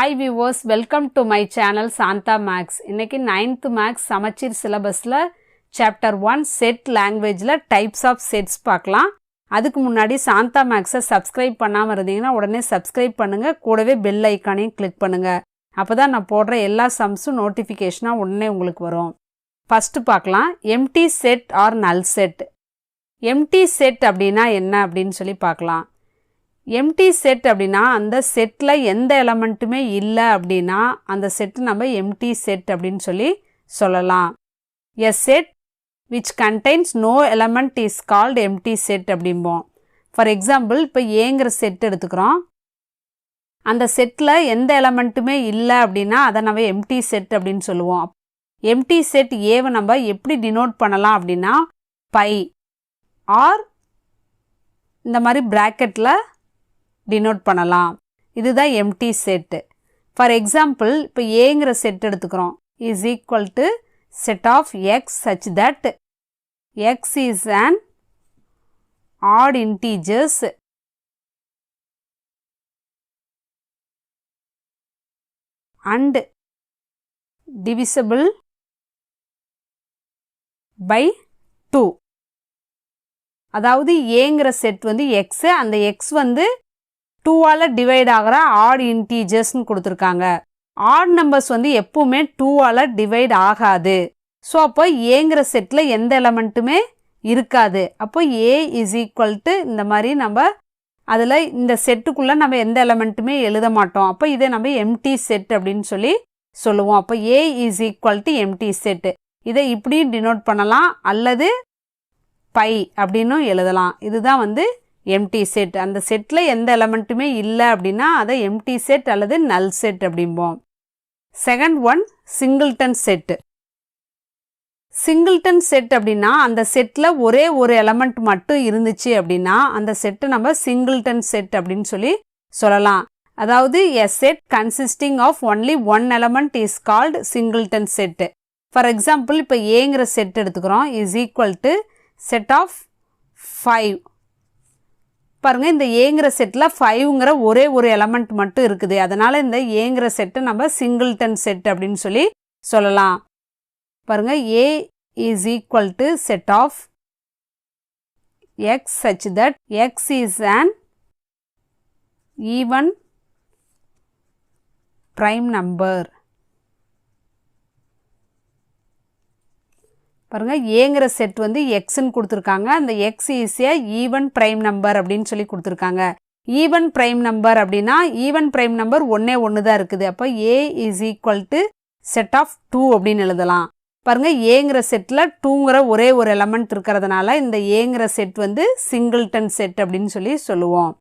Hi viewers, welcome to my channel Santa Max. இன்னைக்கு 9th Max சமச்சீர் சிலபஸ்ல chapter 1 set languageல types of sets பார்க்கலாம். அதுக்கு முன்னாடி Santa Maxஐ subscribe பண்ணாம இருந்தீங்கன்னா உடனே subscribe பண்ணுங்க. கூடவே bell ஐகானையும் click பண்ணுங்க. அப்பதான் நான் போடுற எல்லா sumsம் notificationஆ உடனே உங்களுக்கு வரும். First பார்க்கலாம் empty set or null set. empty set அப்படினா என்ன அப்படினு சொல்லி பார்க்கலாம். empty set அப்படினா அந்த செட்ல எந்த எலிமெண்ட்டுமே இல்ல அப்படினா அந்த செட் நம்ம empty set அப்படினு சொல்லலாம். A set which contains no element is called empty set அப்படிம்போம். For example, இப்போ Aங்கிற செட் எடுத்துக்கிறோம். அந்த செட்ல எந்த எலிமெண்ட்டுமே இல்ல அப்படினா அதை நம்ம empty set அப்படினு சொல்லுவோம். empty set Aவை நம்ம எப்படி டினோட் பண்ணலாம் அப்படினா pi or இந்த மாதிரி பிராக்கெட்ல டினோட் பண்ணலாம். இதுதான் empty set. For example, இப்போ Aங்கிற செட் எடுத்துக்கிறோம். is equal to set of x such that x is an odd integers and divisible by 2. அதாவது Aங்கிற செட் வந்து x, அந்த x வந்து 2ஆல டிவைட் ஆகிற ஆட் இன்டீஜர்ஸ்னு கொடுத்துருக்காங்க. ஆட் நம்பர்ஸ் வந்து எப்பவுமே 2ஆல டிவைட் ஆகாது. ஸோ அப்போ ஏங்கிற செட்டில் எந்த எலமெண்ட்டுமே இருக்காது. அப்போ ஏ இஸ் ஈக்குவல் டு இந்த மாதிரி நம்ம அதில் இந்த செட்டுக்குள்ளே நம்ம எந்த எலமெண்ட்டுமே எழுத மாட்டோம். அப்போ இதை நம்ம எம்டி செட் அப்படின்னு சொல்லுவோம். அப்போ A is equal to empty set. இதை இப்படியும் டினோட் பண்ணலாம் அல்லது பை அப்படின்னும் எழுதலாம். இதுதான் வந்து empty set. அந்த செட்ல எந்த எலிமெண்ட்டுமே இல்ல அப்படினா அதை empty set அல்லது null set அப்படிம்போம். Second one singleton set. singleton set அப்படினா அந்த செட்ல ஒரே ஒரு எலிமெண்ட் மட்டும் இருந்துச்சு அப்படினா அந்த செட்டை நம்ம singleton set அப்படின்னு சொல்லலாம். அதாவது a set consisting of only one element is called singleton set. For example, இப்போ Aங்கிற செட் எடுத்துக்கிறோம். is equal to set of 5. பாருங்க, இந்த ஏங்கிற செட்ல 5ங்கிற ஒரே ஒரு எலிமெண்ட் மட்டும் இருக்குது. அதனால இந்த ஏங்கிற செட்டை நம்ம சிங்கிள்டன் செட் அப்படின்னு சொல்லலாம். பாருங்க, A is equal to set of x such that x is an even prime number. பாருங்க, ஏங்கிற செட் வந்து எக்ஸ்ன்னு கொடுத்துருக்காங்க. அந்த X is a even prime number அப்படின்னு சொல்லி கொடுத்துருக்காங்க. ஈவன் பிரைம் நம்பர் அப்படின்னா ஈவன் பிரைம் நம்பர் ஒன்று தான் இருக்குது. அப்போ A is equal to set of 2 அப்படின்னு எழுதலாம். பாருங்க, ஏங்கிற செட்டில் 2ங்கிற ஒரே ஒரு எலமெண்ட் இருக்கிறதுனால இந்த ஏங்கிற செட் வந்து சிங்கிள்டன் செட் அப்படின்னு சொல்லுவோம்.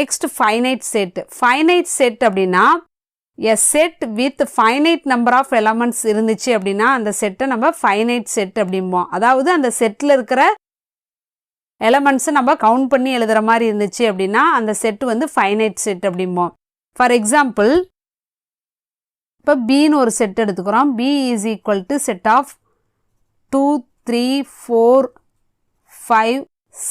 Next finite set. Finite set அப்படின்னா a set with finite number of elements இருந்துச்சு அப்படின்னா அந்த செட்டை நம்ம finite set அப்படிம்போம். அதாவது அந்த செட்டில் இருக்கிற எலமெண்ட்ஸை நம்ம கவுண்ட் பண்ணி எழுதுகிற மாதிரி இருந்துச்சு அப்படின்னா அந்த செட்டு வந்து finite set அப்படிம்போம். ஃபார் எக்ஸாம்பிள், இப்போ பின்னு ஒரு செட் எடுத்துக்கிறோம். b is equal to set of 2, 3, 4, 5,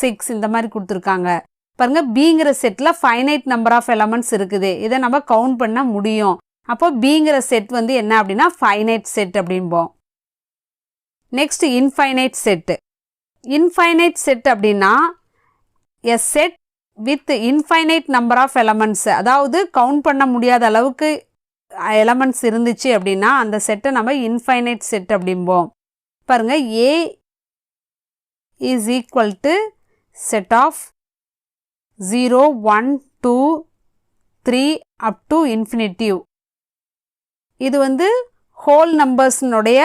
6 இந்த மாதிரி கொடுத்துருக்காங்க. பாருங்க, பிங்கிற செட்டில் ஃபைனைட் நம்பர் ஆஃப் எலமெண்ட்ஸ் இருக்குது. இதை நம்ம கவுண்ட் பண்ண முடியும். அப்போ பிங்கிற செட் வந்து என்ன அப்படின்னா ஃபைனைட் செட் அப்படிம்போம். Next infinite set. Infinite set அப்படின்னா a set with infinite number of elements, அதாவது கவுண்ட் பண்ண முடியாத அளவுக்கு எலமெண்ட்ஸ் இருந்துச்சு அப்படின்னா அந்த செட்டை நம்ம இன்ஃபைனைட் செட் அப்படிம்போம். பாருங்க, A is equal to set of 0, 1, 2, 3 up to infinity. இது வந்து ஹோல் நம்பர்ஸ்னுடைய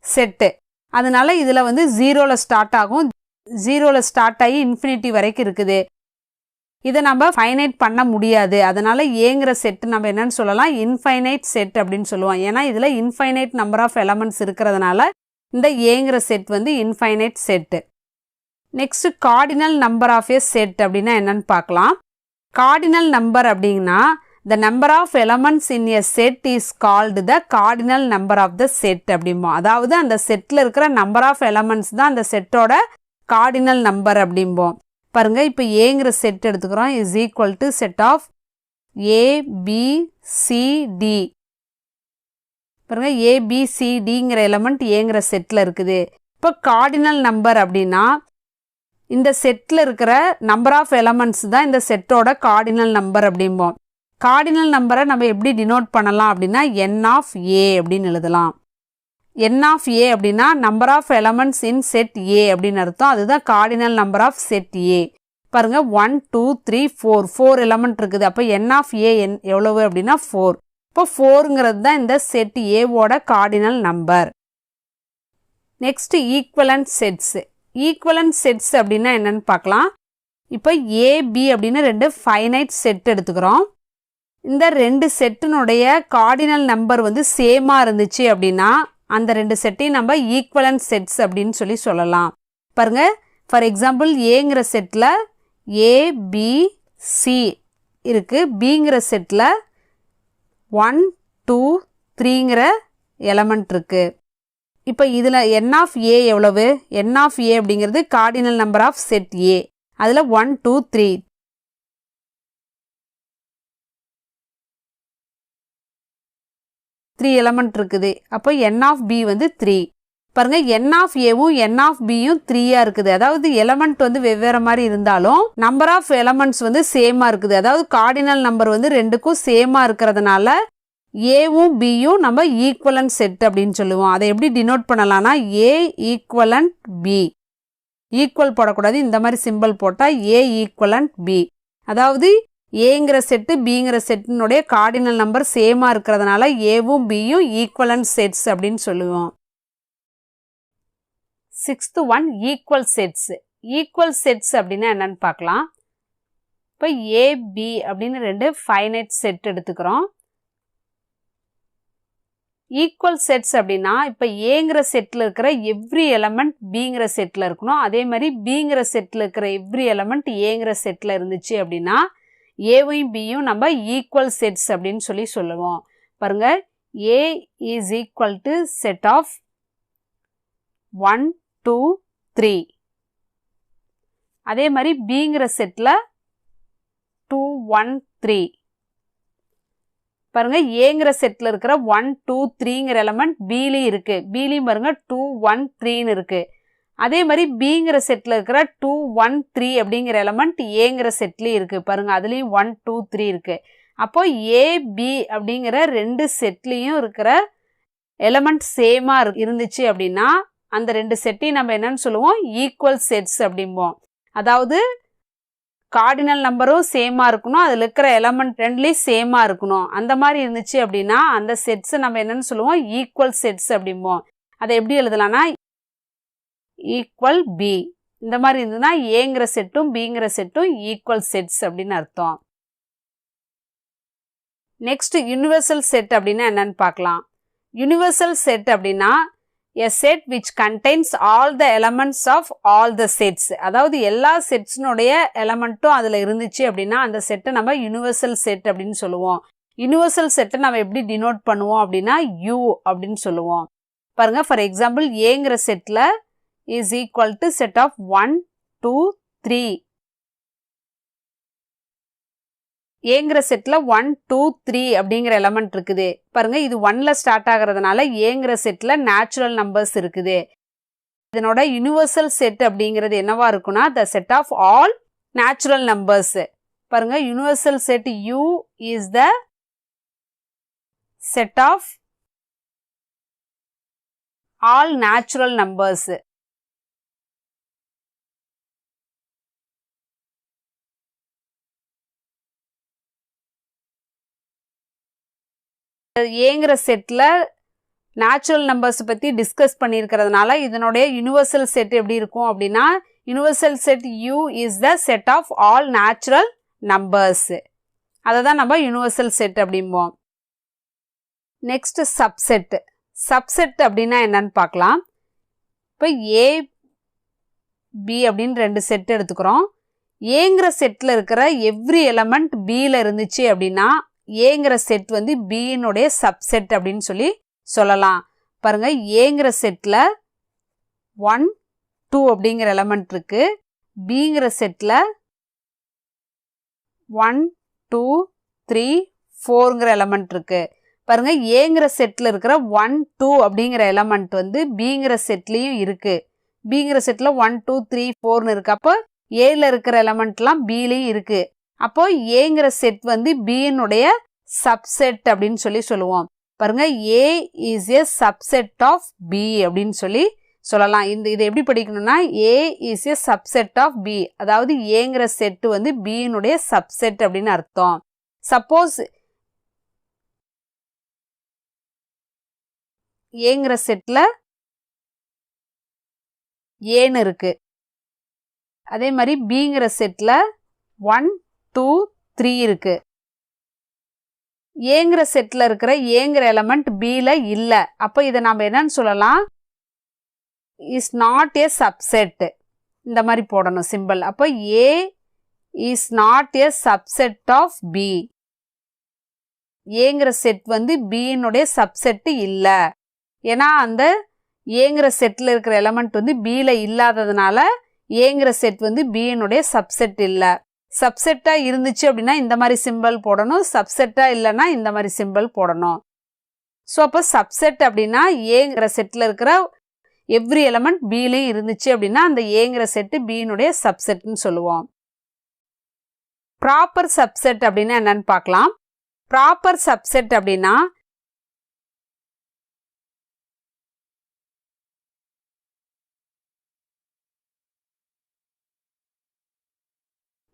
செட்டு. அதனால இதில் வந்து 0ல ஸ்டார்ட் ஆகும். 0ல ஸ்டார்ட் ஆகி இன்ஃபினிட்டி வரைக்கும் இருக்குது. இதை நம்ம ஃபைனைட் பண்ண முடியாது. அதனால ஏங்கிற செட்டு நம்ம என்னன்னு சொல்லலாம், இன்ஃபைனைட் செட் அப்படின்னு சொல்லுவோம். ஏன்னா இதில் இன்ஃபைனைட் நம்பர் ஆஃப் எலமெண்ட்ஸ் இருக்கிறதுனால இந்த ஏங்கிற செட் வந்து infinite set. Next cardinal number of A set அப்படின்னா என்னன்னு பார்க்கலாம். கார்டினல் நம்பர் அப்படின்னா the number of elements in a set is called the cardinal number of the set அப்படிம்போம். அதாவது அந்த செட்டில் இருக்கிற நம்பர் ஆஃப் எலமெண்ட்ஸ் தான் அந்த செட்டோட கார்டினல் நம்பர் அப்படிம்போம். பாருங்க, இப்போ ஏங்கிற செட் எடுத்துக்கிறோம். is equal to set of A B C D. பாருங்க ஏபிசிடிங்கிற எலமெண்ட் ஏங்கிற செட்டில் இருக்குது. இப்போ கார்டினல் நம்பர் அப்படின்னா இந்த செட்டில் இருக்கிற நம்பர் ஆஃப் எலமெண்ட்ஸ் தான் இந்த செட்டோட கார்டினல் நம்பர் அப்படிம்போம். கார்டினல் நம்பரை நம்ம எப்படி டினோட் பண்ணலாம் அப்படின்னா என் ஆஃப் ஏ அப்படின்னு எழுதலாம். என் ஆஃப் ஏ அப்படின்னா number of elements in set A அப்படின்னு அர்த்தம். அதுதான் cardinal number of set A. பாருங்க 1 2 3 4 எலமெண்ட் இருக்குது. அப்போ என் ஆஃப் ஏ எவ்வளவு அப்படின்னா 4. இப்போ 4ங்கிறது தான் இந்த செட் ஏவோட cardinal number. Next equivalent sets. Equivalent sets அப்படின்னா என்னன்னு பார்க்கலாம். இப்போ ஏபி அப்படின்னு 2 ஃபைனைட் செட் எடுத்துக்கிறோம். இந்த 2 செட்டினுடைய கார்டினல் நம்பர் வந்து சேமாக இருந்துச்சு அப்படின்னா அந்த 2 செட்டையும் நம்ம ஈக்குவலன்ட் செட்ஸ் அப்படின்னு சொல்லலாம். பாருங்க ஃபார் எக்ஸாம்பிள் ஏங்கிற செட்டில் ஏபிசி இருக்குது. பிங்கிற செட்டில் 1 2 3ங்கிற எலமெண்ட் இருக்குது. இப்போ இதில் என் ஆஃப் ஏ எவ்வளவு? என் ஆஃப் ஏ அப்படிங்கிறது cardinal number of set A. அதில் 1 2 3 எலமெண்ட் இருக்குது. அப்போ என் ஆஃப் பி வந்து 3. பாருங்க என் ஆஃப் ஏவும் என் ஆஃப் பியும் 3யா இருக்குது. அதாவது எலமெண்ட் வந்து வெவ்வேறு மாதிரி இருந்தாலும் நம்பர் ஆஃப் எலமெண்ட்ஸ் வந்து சேமா இருக்குது. அதாவது கார்டினல் நம்பர் வந்து 2க்கும் சேமா இருக்கிறதுனால ஏவும் பியும் நம்ம ஈக்குவலன்ட் செட் அப்படின்னு சொல்லுவோம். அதை எப்படி டினோட் பண்ணலாம்னா ஏ ஈக்குவலன்ட் பி. ஈக்குவல் போடக்கூடாது, இந்த மாதிரி சிம்பிள் போட்டால் ஏ ஈக்குவலன்ட் பி. அதாவது ஏங்கிற செட்டு பிங்கிற செட்டினுடைய கார்டினல் நம்பர் சேமா இருக்கிறதுனால ஏவும் பியும் ஈக்குவலன்ட் செட்ஸ் அப்படின்னு சொல்லுவோம். 6th one equal sets. Equal sets அப்படின்னா என்னன்னு பார்க்கலாம். இப்போ ஏபி அப்படின்னு 2 ஃபைனைட் செட் எடுத்துக்கிறோம். ஈக்குவல் செட்ஸ் அப்படின்னா இப்போ ஏங்கிற செட்டில் இருக்கிற எவ்ரி எலமெண்ட் பிங்கிற செட்டில் இருக்கணும். அதே மாதிரி பிங்கிற செட்டில் இருக்கிற எவ்ரி எலமெண்ட் ஏங்கிற செட்டில் இருந்துச்சு அப்படின்னா ஏவையும் பியும் நம்ம ஈக்குவல் செட்ஸ் அப்படின்னு சொல்லுவோம். பாருங்க A is equal to set of 1 2 3. அதே மாதிரி பிங்கிற செட்டில் 2 1 3. பாருங்க ஏங்கிற செட்டில் இருக்கிற 1 2 3ங்கிற எலமெண்ட் பிலையும் இருக்கு. பிலையும் பாருங்க 2 1 3ன்னு இருக்கு. அதே மாதிரி பிங்கிற செட்டில் இருக்கிற 2 1 3 அப்படிங்கிற எலமெண்ட் ஏங்கிற செட்லேயும் இருக்கு. பாருங்க அதுலேயும் 1 2 3 இருக்கு. அப்போ ஏபி அப்படிங்கிற 2 செட்லேயும் இருக்கிற எலமெண்ட் சேமா இருந்துச்சு அப்படின்னா அந்த 2 செட்டையும் நம்ம என்னன்னு சொல்லுவோம்? ஈக்குவல் செட்ஸ் அப்படிம்போம். அதாவது கார்டினல் நம்பரும் சேமா இருக்கணும், அதில் இருக்கிற எலமெண்ட் 2லேயும் சேமா இருக்கணும். அந்த மாதிரி இருந்துச்சு அப்படின்னா அந்த செட்ஸை நம்ம என்னன்னு சொல்லுவோம்? ஈக்குவல் செட்ஸ் அப்படிம்போம். அதை எப்படி எழுதலாம்னா ஈக்குவல் பி. இந்த மாதிரி இருந்ததுன்னா ஏங்கிற செட்டும் பிங்கிற செட்டும் ஈக்குவல் செட்ஸ் அப்படின்னு அர்த்தம். நெக்ஸ்ட் யூனிவர்சல் செட் அப்படின்னா என்னன்னு பார்க்கலாம். யூனிவர்சல் செட் அப்படின்னா a set which contains all the elements of all the sets. அதாவது எல்லா செட்ஸ்னுடைய எலமெண்ட்டும் அதில் இருந்துச்சு அப்படின்னா அந்த செட்டை நம்ம யூனிவர்சல் செட் அப்படின்னு சொல்லுவோம். யூனிவர்சல் செட்டை நம்ம எப்படி டினோட் பண்ணுவோம் அப்படின்னா யூ அப்படின்னு சொல்லுவோம். பாருங்க ஃபார் எக்ஸாம்பிள் ஏங்கிற செட்டில் is equal to set of 1 2 3. ஏங்கிற செட்டில் 1 2 3 அப்படிங்கிற எலமெண்ட் இருக்குது. பாருங்க இது 1ல் ஸ்டார்ட் ஆகிறதுனால ஏங்கிற செட்டில் நேச்சுரல் நம்பர்ஸ் இருக்குது. இதனோட யூனிவர்சல் செட் அப்படிங்கிறது என்னவா இருக்குன்னா the set of all natural numbers. பாருங்க universal set U is the set of all natural numbers. ஏங்கிற செட்டில் நேச்சுரல் நம்பர்ஸ் பற்றி டிஸ்கஸ் பண்ணியிருக்கிறதுனால இதனுடைய யூனிவர்சல் செட் எப்படி இருக்கும் அப்படின்னா universal set U is the set of all natural numbers. அதை தான் நம்ம யூனிவர்சல் செட் அப்படிம்போம். Next subset. சப்செட் அப்படின்னா என்னன்னு பார்க்கலாம். இப்போ ஏ பி அப்படின்னு 2 செட் எடுத்துக்கிறோம். ஏங்கிற செட்டில் இருக்கிற எவ்ரி எலமெண்ட் பியில் இருந்துச்சு அப்படின்னா ஏங்கிற செட் வந்து பியினுடைய சப்செட் அப்படின்னு சொல்லலாம். பாருங்க ஏங்கிற செட்டில் 1 2 அப்படிங்கிற எலமெண்ட் இருக்கு. பிங்கிற செட்டில் 1 2 3 4ங்கிற எலமெண்ட் இருக்கு. பாருங்க ஏங்கிற செட்ல இருக்கிற 1 2 அப்படிங்கிற எலமெண்ட் வந்து பிங்கிற செட்லயும் இருக்கு. பிங்கிற செட்ல 1 2 3 4ன்னு இருக்கு. அப்போ ஏல இருக்கிற எலமெண்ட்லாம் பிலையும் இருக்கு. அப்போ ஏங்கிற செட் வந்து பியினுடைய சப்செட் அப்படின்னு சொல்லுவோம். பாருங்க A is a subset of B அப்படின்னு சொல்லலாம். இதை எப்படி படிக்கணும்னா A is a subset of B, அதாவது ஏங்கிற செட் வந்து பியினுடைய சப்செட் அப்படின்னு அர்த்தம். சப்போஸ் ஏங்கிற செட்ல ஏன்னு இருக்கு, அதே மாதிரி பிங்கிற செட்ல 1 2 3 இருக்கு. ஏங்கிற செட்ல இருக்கிற ஏங்கிற எலமெண்ட் பில இல்ல. அப்ப இதை நாம என்னன்னு சொல்லலாம், இஸ் நாட் ஏ சப்செட். இந்த மாதிரி போடணும் சிம்பிள். அப்போ A is not a subset of B. ஏங்கிற செட் வந்து பியினுடைய சப்செட் இல்ல. ஏன்னா அந்த ஏங்கிற செட்ல இருக்கிற எலமெண்ட் வந்து பில இல்லாததுனால ஏங்கிற செட் வந்து பியினுடைய சப்செட் இல்ல. சப்செட்டா இருந்துச்சு அப்படின்னா இந்த மாதிரி சிம்பிள் போடணும், சப்செட்டா இல்லைன்னா இந்த மாதிரி சிம்பிள் போடணும். ஸோ அப்போ சப்செட் அப்படின்னா ஏங்கிற செட்ல இருக்கிற எவ்ரி எலமெண்ட் பிலையும் இருந்துச்சு அப்படின்னா அந்த ஏங்கிற செட்டு பியினுடைய சப்செட்னு சொல்லுவோம். ப்ராப்பர் சப்செட் அப்படின்னா என்னன்னு பார்க்கலாம். ப்ராப்பர் சப்செட் அப்படின்னா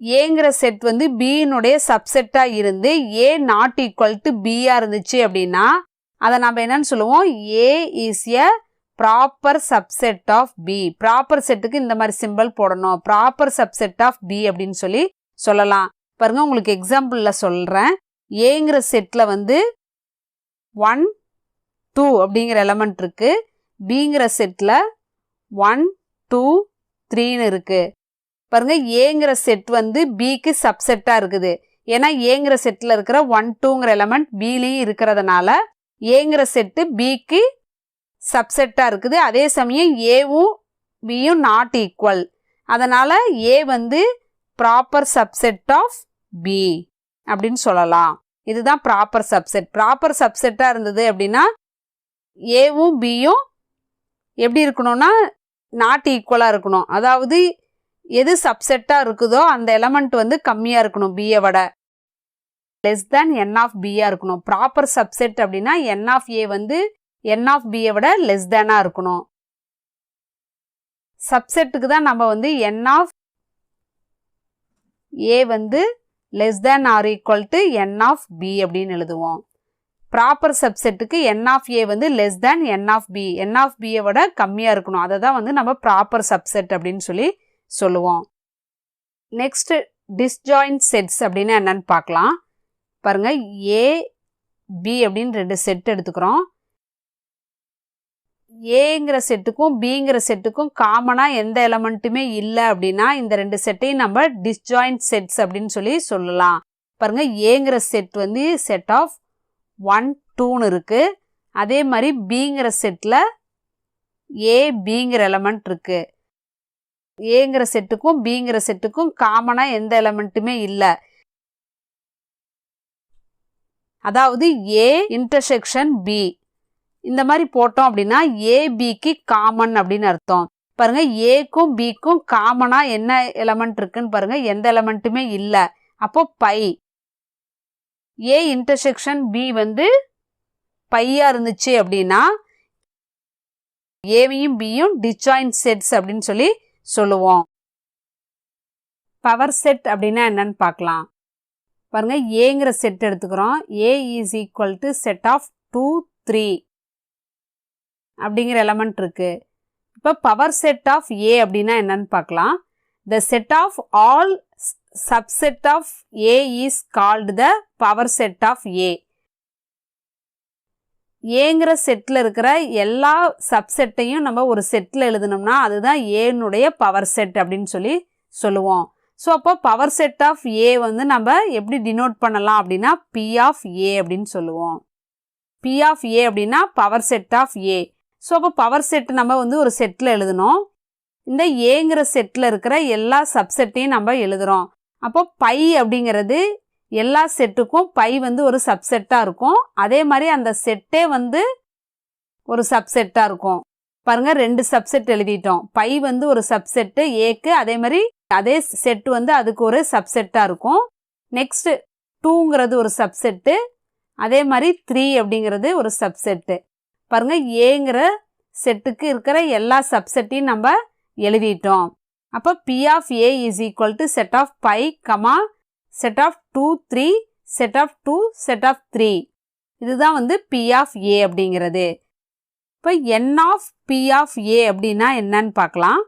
ஏங்கிற செட் வந்து பியினுடைய சப்செட்டா இருந்து ஏ நாட் ஈக்குவல் டு பியா இருந்துச்சு அப்படின்னா அதை நம்ம என்னன்னு சொல்லுவோம், A is a proper subset of B. Proper செட்டுக்கு இந்த மாதிரி சிம்பிள் போடணும், ப்ராப்பர் சப்செட் ஆஃப் பி அப்படின்னு சொல்லலாம். பாருங்க உங்களுக்கு எக்ஸாம்பிள்ல சொல்றேன். ஏங்கிற செட்ல வந்து 1 2 அப்படிங்கிற எலமெண்ட் இருக்கு. பிங்கிற செட்ல 1 2 3ன்னு இருக்கு. பாருங்க ஏங்கிற செட் வந்து பிக்கு சப்செட்டா இருக்குது. ஏன்னா ஏங்கிற செட்ல இருக்கிற 1 2ங்கிற எலமெண்ட் பிலையும் இருக்கிறதுனால ஏங்கிற செட்டு பிக்கு சப்செட்டா இருக்குது. அதே சமயம் ஏவும் பியும் நாட் ஈக்குவல். அதனால ஏ வந்து ப்ராப்பர் சப்செட் ஆஃப் பி அப்படின்னு சொல்லலாம். இதுதான் ப்ராப்பர் சப்செட். ப்ராப்பர் சப்செட்டா இருந்தது அப்படின்னா ஏவும் பியும் எப்படி இருக்கணும்னா நாட் ஈக்குவலா இருக்கணும். அதாவது எது சப்செட்டா இருக்குதோ அந்த எலமெண்ட் வந்து கம்மியா இருக்கணும், பியை விட லெஸ் தேன் என் ஆஃப் பியா இருக்கணும். ப்ராப்பர் சப்செட் அப்படின்னா என் ஆஃப் ஏ வந்து என் ஆஃப் பியை விட லெஸ் தேனா இருக்கணும். சப்செட்டுக்கு தான் நம்ம வந்து என் ஆஃப் ஏ வந்து less than or equal to N of B அப்படின்னு எழுதுவோம். ப்ராப்பர் சப்செட்டுக்கு என் ஆஃப் ஏ வந்து less than N of B, N of பியை விட கம்மியா இருக்கணும். அதை தான் வந்து நம்ம ப்ராப்பர் சப்செட் அப்படின்னு சொல்லுவோம். நெக்ஸ்ட் டிஸ்ஜாயிண்ட் செட்ஸ் அப்படின்னு என்னன்னு பார்க்கலாம். பாருங்க ஏ பி அப்படின்னு 2 செட் எடுத்துக்கிறோம். ஏங்கிற செட்டுக்கும் பிங்கிற செட்டுக்கும் காமனா எந்த எலமெண்ட்டுமே இல்லை அப்படின்னா இந்த 2 செட்டையும் நம்ம டிஸ்ஜாயிண்ட் செட்ஸ் அப்படின்னு சொல்லலாம். பாருங்க ஏங்கிற செட் வந்து செட் ஆஃப் 1 2ன்னு இருக்கு. அதே மாதிரி பிங்கிற செட்ல ஏ பிங்கிற எலமெண்ட் இருக்கு. ஏங்கிற செட்டுக்கும் பிங்கிற செட்டுக்கும் காமனா எந்த எலமெண்ட்டுமே இல்லை. அதாவது ஏ இன்டர்செக்ஷன் பி இந்த மாதிரி போட்டோம் அப்படின்னா ஏ பிக்கு காமன் அப்படின்னு அர்த்தம். பாருங்க ஏக்கும் பிக்கும் காமனா என்ன எலமெண்ட் இருக்குன்னு பாருங்க, எந்த எலமெண்ட்டுமே இல்லை. அப்போ பை. ஏ இன்டர்செக்ஷன் பி வந்து பையா இருந்துச்சு அப்படின்னா ஏவையும் பியும் டிஸ்ஜாயிண்ட் செட்ஸ் அப்படின்னு சொல்லுவோம். பவர் செட் அப்படின்னா என்னன்னு பார்க்கலாம். பாருங்க ஏங்கிற செட் எடுத்துக்கிறோம். A is equal to set of 2 3 அப்படிங்கிற எலமெண்ட் இருக்கு. இப்போ பவர் செட் ஆஃப் ஏ அப்படின்னா என்னன்னு பார்க்கலாம். The set of all subset of A is called the power set of A. ஏங்கிற செட்ல இருக்கிற எல்லா சப்செட்டையும் நம்ம ஒரு செட்ல எழுதணும்னா அதுதான் ஏனுடைய பவர் செட் அப்படின்னு சொல்லுவோம். ஸோ அப்போ பவர் செட் ஆஃப் ஏ வந்து நம்ம எப்படி டினோட் பண்ணலாம் அப்படின்னா பி ஆஃப் ஏ அப்படின்னு சொல்லுவோம். பி ஆஃப் ஏ அப்படின்னா power set of A. So அப்போ பவர் செட் நம்ம வந்து ஒரு செட்டில் எழுதணும். இந்த ஏங்கிற செட்டில் இருக்கிற எல்லா சப்செட்டையும் நம்ம எழுதுகிறோம். அப்போ பை அப்படிங்கிறது எல்லா செட்டுக்கும் பை வந்து ஒரு சப்செட்டாக இருக்கும். அதே மாதிரி அந்த செட்டே வந்து ஒரு சப்செட்டாக இருக்கும். பாருங்க 2 சப்செட் எழுதிட்டோம். பை வந்து ஒரு சப்செட்டு ஏக்கு, அதே மாதிரி அதே செட்டு வந்து அதுக்கு ஒரு சப்செட்டாக இருக்கும். நெக்ஸ்ட் 2ங்கிறது ஒரு சப்செட்டு, அதே மாதிரி 3 அப்படிங்கிறது ஒரு சப்செட்டு. பாருங்க ஏங்கிற செட்டுக்கு இருக்கிற எல்லா சப்செட்டையும் நம்ம எழுதிட்டோம். அப்போ P of A is equal to set of pi, set of 2, 3, set of 2, set of 3. இதுதான் வந்து P of A அப்படிங்கிறது. இப்போ N of P of A அப்படின்னா என்னன்னு பார்க்கலாம்.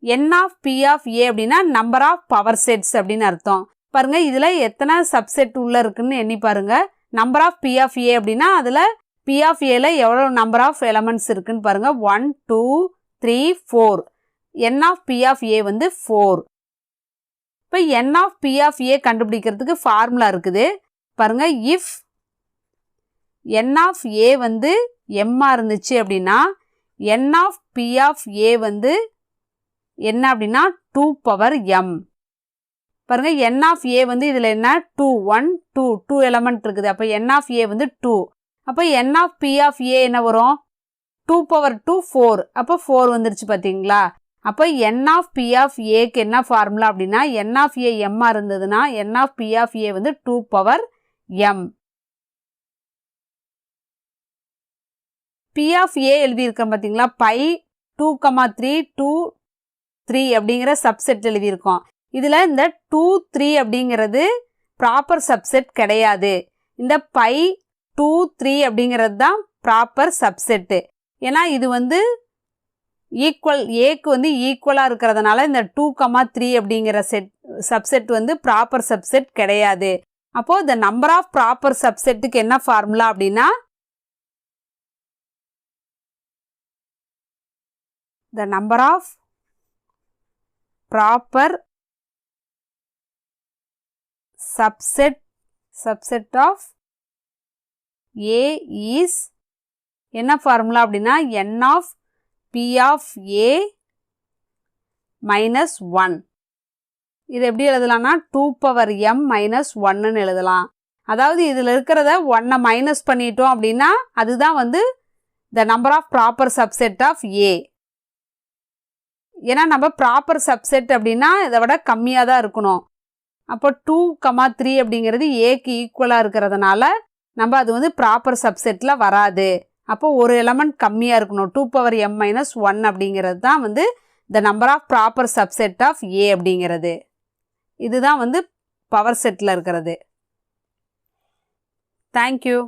N of P of A அப்படின்னா நம்பர் ஆஃப் பவர் செட்ஸ் அப்படின்னு அர்த்தம். பாருங்க இதில் எத்தனை சப்செட் உள்ள இருக்குன்னு எண்ணி பாருங்க. Number of P of A அப்படின்னா அதில் P of Aல எவ்வளோ நம்பர் ஆஃப் எலமெண்ட்ஸ் இருக்குன்னு பாருங்க. 1, 2, 3, 4. N of P of A வந்து 4. இப்போ N of P of A கண்டுபிடிக்கிறதுக்கு ஃபார்முலா இருக்குது. பாருங்க if N of A வந்து M-ஆ இருந்துச்சு அப்படின்னா N of P of A வந்து என்ன அப்படின்னா 2 பவர் M. பாருங்க N of A வந்து இதில் என்ன 2, 1, 2, 2 எலமெண்ட் இருக்குது. அப்போ N of A வந்து 2. அப்போ N of P of A என்ன வரும்? 2 பவர் 2 4. அப்போ 4 வந்துருச்சு பார்த்தீங்களா? அப்போ N of P of Aக்கு என்ன ஃபார்முலா அப்படின்னா N of A M-ஆ இருந்ததுன்னா N of P of A வந்து 2 power M. P of A எழுதியிருக்கோம் பார்த்தீங்களா? பை 2, 3, 2, 3 அப்படிங்கிற சப்செட் எழுதியிருக்கோம். இதில் இந்த 2, 3 அப்படிங்கிறது ப்ராப்பர் சப்செட் கிடையாது. இந்த பை 2, 3 அப்படிங்கிறது தான் ப்ராப்பர் சப்செட்டு. ஏன்னா இது வந்து ஏக்கு வந்து ஈக்குவலாக இருக்கிறதுனால இந்த 2, 3 அப்படிங்கிற சப்செட் வந்து ப்ராப்பர் சப்செட் கிடையாது. அப்போது இந்த நம்பர் ஆஃப் ப்ராப்பர் சப்செட்டுக்கு என்ன ஃபார்முலா அப்படின்னா the number of proper subset of A is என்ன ஃபார்முலா அப்படின்னா N of P of A minus 1. இது எப்படி எழுதலாம்னா 2 பவர் M minus 1ன்னு எழுதலாம். அதாவது இதில் இருக்கிறத 1 மைனஸ் பண்ணிட்டோம் அப்படின்னா அதுதான் வந்து the number of proper subset of A. ஏன்னா நம்ம ப்ராப்பர் சப்செட் அப்படின்னா இதை விட கம்மியாக தான் இருக்கணும். அப்போ 2, 3 அப்படிங்கிறது ஏக்கு ஈக்குவலாக இருக்கிறதுனால நம்ம அது வந்து ப்ராப்பர் சப்செட்டில் வராது. அப்போ ஒரு எலமெண்ட் கம்மியாக இருக்கணும். 2 பவர் M minus 1 அப்படிங்கிறது தான் வந்து the number of proper subset of A அப்படிங்கிறது. இதுதான் வந்து பவர் செட்டில் இருக்கிறது. தேங்க்யூ.